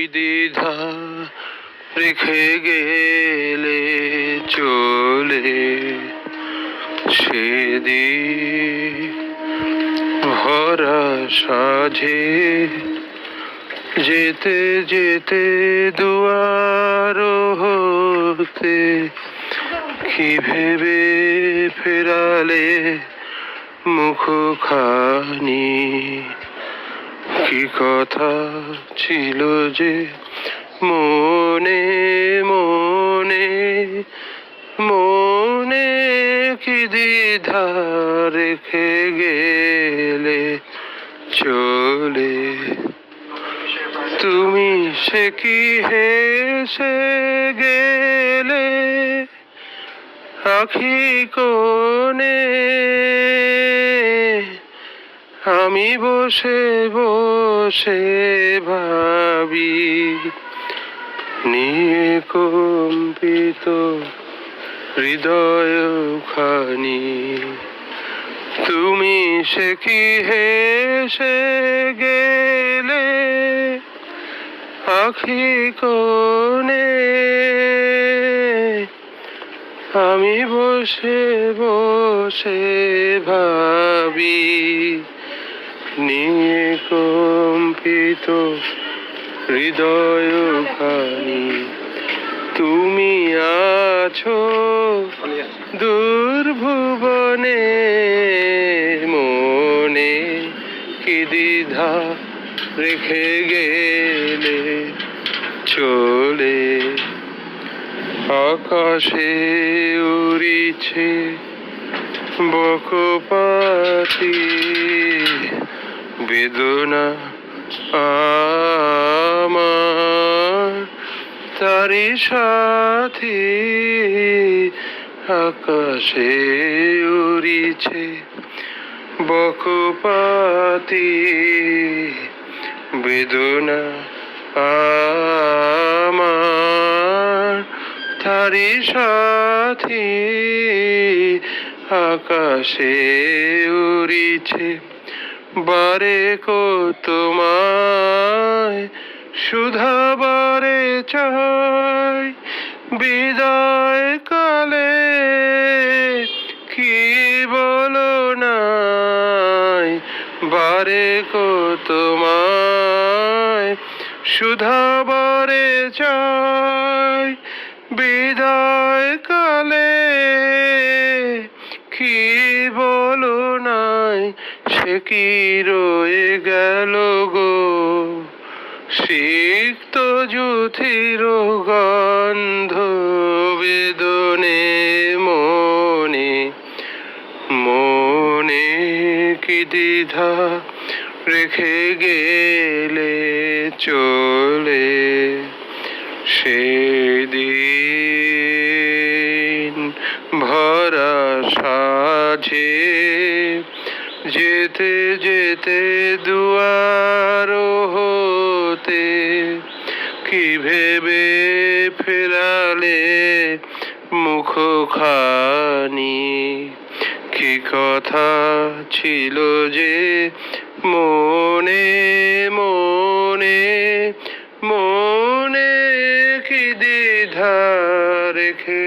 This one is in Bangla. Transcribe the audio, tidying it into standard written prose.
দ্বিধা রেখে গেলে চলে সেদিন ভরা সাঝে যেতে যেতে দুয়ার হতে কি ভেবে ফেরালে মুখখানি কি কথা ছিল যে মনে মনে মনে কি দ্বিধা রেখে গেলে চলে তুমি সে কি হেসে গেলে আখি কোণে আমি বসে বসে ভাবি নিয়ে কম্পিত হৃদয় খানি তুমি সে কি হেসে গেলে আখি কোণে আমি বসে বসে ভাবি নিয়ে কম্পিত হৃদয় খানি তুমি আছো দুর্ভুবনে মনে কি দ্বিধা রেখে গেলে চলে আকাশে উড়িছে বকপাতি বেদনা আমার তারি সাথী আকাশে উড়িছে বকপাতি বেদনা আমার তারি সাথী আকাশে উড়িছে বারে কো তোমায় শুধাবারে চাই বিদায় কালে কি বলো নাই বারে কো তোমায় শুধাবারে চাই বিদায় কালে কি বলো নাই সে কি রয়ে গেল গো সিক্ত যুথির গন্ধ বেদনে মনে মনে কি দ্বিধা রেখে গেলে চলে সেদিন ভরা সাঝে যেতে যেতে দুয়ার হতে কি ভেবে ফেরালে মুখখানি কি কথা ছিল যে মনে মনে মনে কি দ্বিধা রেখে